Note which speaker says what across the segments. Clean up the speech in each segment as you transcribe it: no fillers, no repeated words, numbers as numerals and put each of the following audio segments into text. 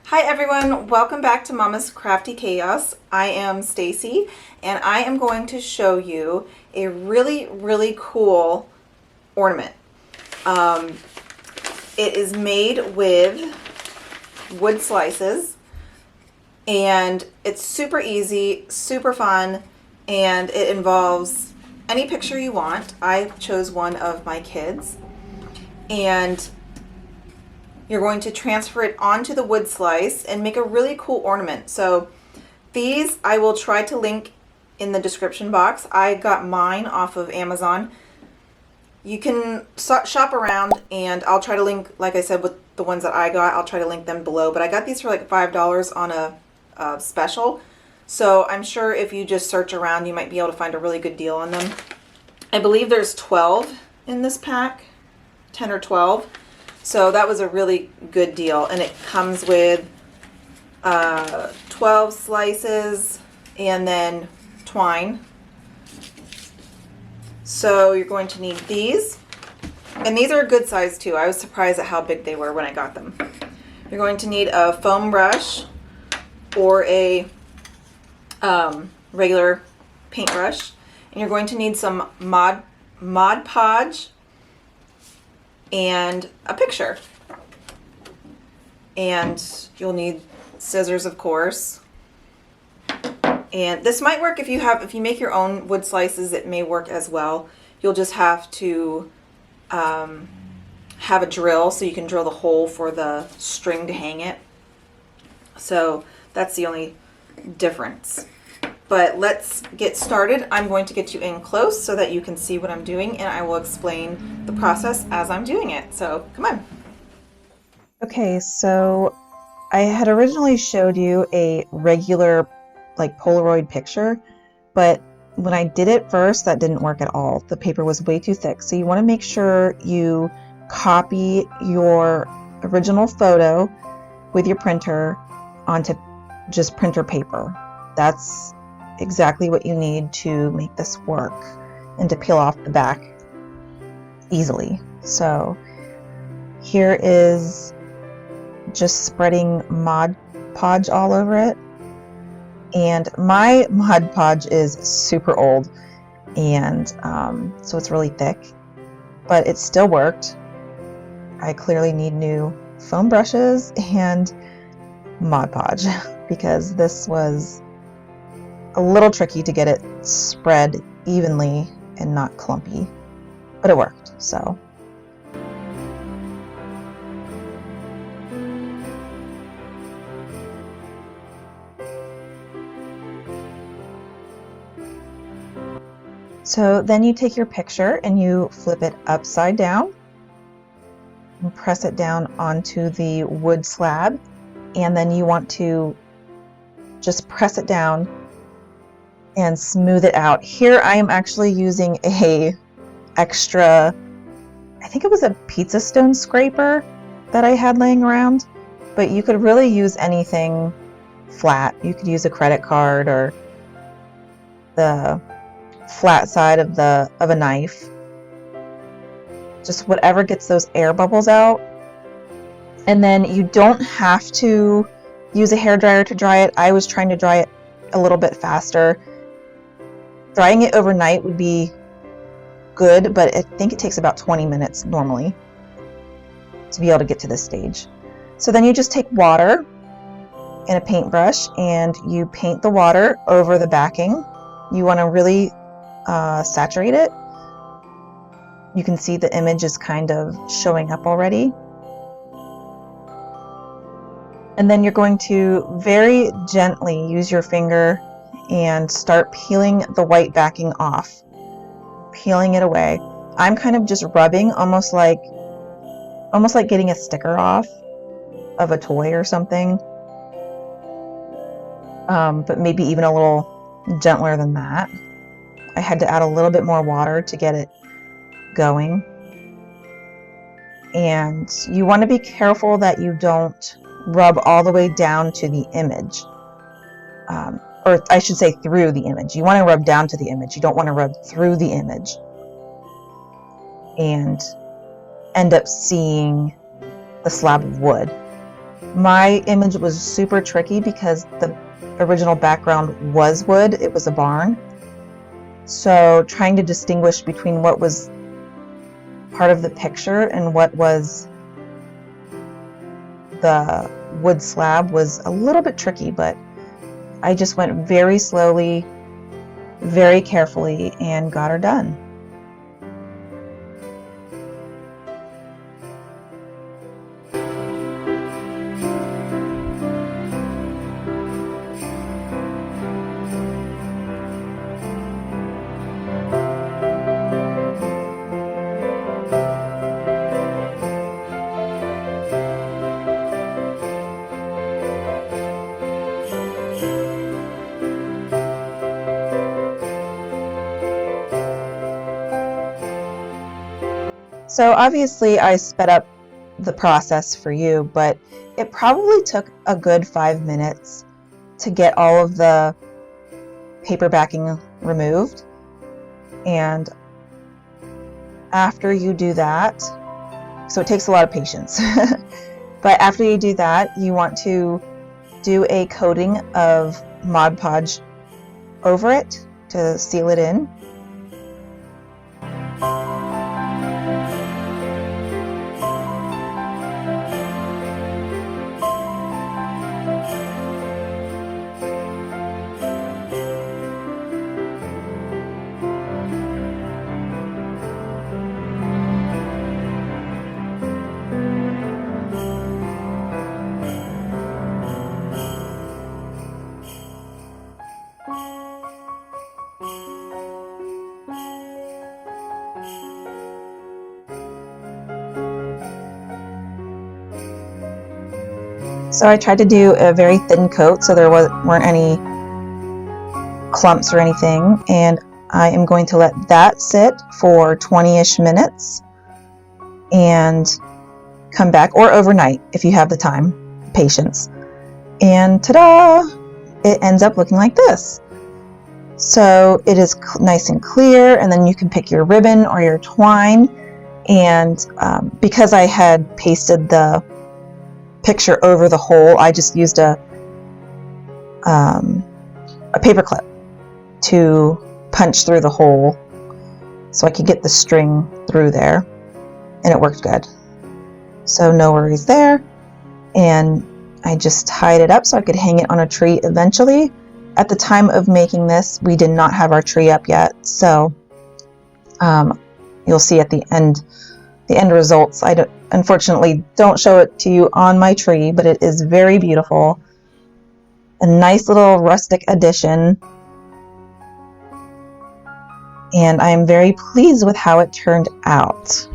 Speaker 1: Hi everyone, welcome back to Mama's Crafty Chaos. I am Stacy and I am going to show you a really cool ornament. It is made with wood slices and it's super easy, super fun, and it involves any picture you want. I chose one of my kids, and you're going to transfer it onto the wood slice and make a really cool ornament. So these I will try to link in the description box. I got mine off of Amazon. You can shop around and I'll try to link, like I said, with the ones that I got, I'll try to link them below. But I got these for like $5 on a special. So I'm sure if you just search around, you might be able to find a really good deal on them. I believe there's 12 in this pack, 10 or 12. So that was a really good deal, and it comes with 12 slices and then twine. So you're going to need these, and these are a good size too. I was surprised at how big they were when I got them. You're going to need a foam brush or a regular paintbrush, and you're going to need some Mod Podge and a picture, and you'll need scissors, of course. And this might work if you make your own wood slices. It may work as well. You'll just have to have a drill so you can drill the hole for the string to hang it. So that's the only difference. But let's get started. I'm going to get you in close so that you can see what I'm doing, and I will explain the process as I'm doing it. So come on. Okay, so I had originally showed you a regular like Polaroid picture, but when I did it first, that didn't work at all. The paper was way too thick. So you want to make sure you copy your original photo with your printer onto just printer paper. That's exactly what you need to make this work and to peel off the back easily. So here is just spreading Mod Podge all over it. And my Mod Podge is super old, and so it's really thick, but it still worked. I clearly need new foam brushes and Mod Podge because this was a little tricky to get it spread evenly and not clumpy, but it worked. So then you take your picture and you flip it upside down and press it down onto the wood slab, and then you want to just press it down and smooth it out. Here I am actually using a extra, I think it was a pizza stone scraper that I had laying around, but you could really use anything flat. You could use a credit card or the flat side of a knife, just whatever gets those air bubbles out. And then you don't have to use a hairdryer to dry it. I was trying to dry it a little bit faster. Drying it overnight would be good, but I think it takes about 20 minutes normally to be able to get to this stage. So then you just take water and a paintbrush and you paint the water over the backing. You want to really saturate it. You can see the image is kind of showing up already. And then you're going to very gently use your finger and start peeling the white backing off, peeling it away. I'm kind of just rubbing, almost like getting a sticker off of a toy or something, but maybe even a little gentler than that. I had to add a little bit more water to get it going. And you want to be careful that you don't rub all the way down to the image. Or I should say through the image. You want to rub down to the image. You don't want to rub through the image and end up seeing the slab of wood.
Speaker 2: My image was super tricky because the original background was wood. It was a barn. So trying to distinguish between what was part of the picture and what was the wood slab was a little bit tricky, but I just went very slowly, very carefully, and got her done. So obviously I sped up the process for you, but it probably took a good 5 minutes to get all of the paper backing removed. And after you do that, so it takes a lot of patience, but after you do that, you want to do a coating of Mod Podge over it to seal it in. So I tried to do a very thin coat so there weren't any clumps or anything, and I am going to let that sit for 20-ish minutes and come back, or overnight if you have the time, patience. And ta-da! It ends up looking like this. So it is nice and clear, and then you can pick your ribbon or your twine. And because I had pasted the picture over the hole, I just used a paper clip to punch through the hole so I could get the string through there, and it worked good. So no worries there. And I just tied it up so I could hang it on a tree eventually. At the time of making this, we did not have our tree up yet, so you'll see at the end results. I unfortunately don't show it to you on my tree, but it is very beautiful. A nice little rustic addition, and I am very pleased with how it turned out.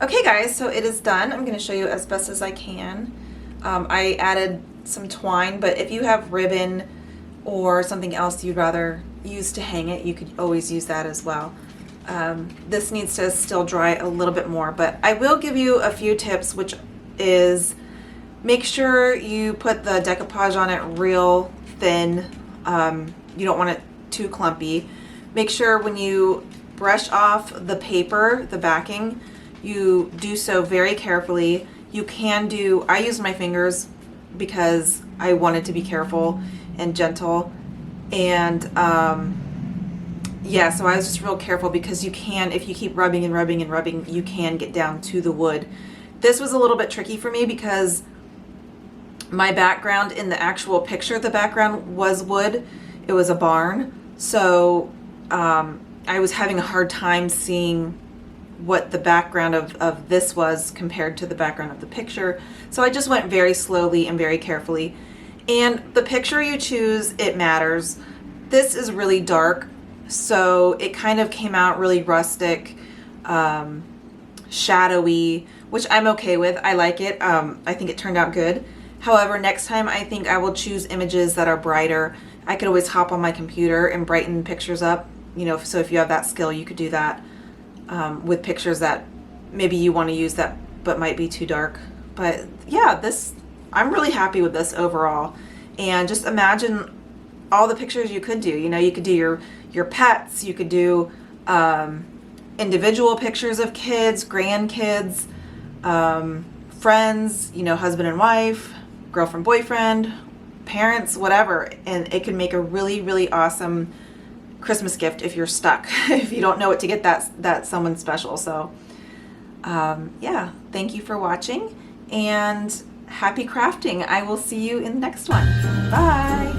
Speaker 1: Okay guys, so it is done. I'm going to show you as best as I can. I added some twine, but if you have ribbon or something else you'd rather use to hang it, you could always use that as well. This needs to still dry a little bit more, but I will give you a few tips, which is make sure you put the decoupage on it real thin. You don't want it too clumpy. Make sure when you brush off the paper, the backing, you do so very carefully. You can do, I used my fingers because I wanted to be careful and gentle, and yeah, so I was just real careful because you can, if you keep rubbing and rubbing and rubbing, you can get down to the wood. This was a little bit tricky for me because my background in the actual picture, the background was wood. It was a barn, so I was having a hard time seeing what the background of this was compared to the background of the picture. So I just went very slowly and very carefully. And the picture you choose, it matters. This is really dark, so it kind of came out really rustic, shadowy, which I'm okay with. I like it. I think it turned out good. However, next time I think I will choose images that are brighter. I could always hop on my computer and brighten pictures up, you know, so if you have that skill, you could do that with pictures that maybe you want to use that but might be too dark. But yeah, I'm really happy with this overall. And just imagine all the pictures you could do. You know, you could do your pets, you could do individual pictures of kids, grandkids, friends, you know, husband and wife, girlfriend, boyfriend, parents, whatever. And it can make a really, really awesome Christmas gift if you're stuck, if you don't know what to get that someone special. So yeah, thank you for watching and happy crafting. I will see you in the next one. Bye.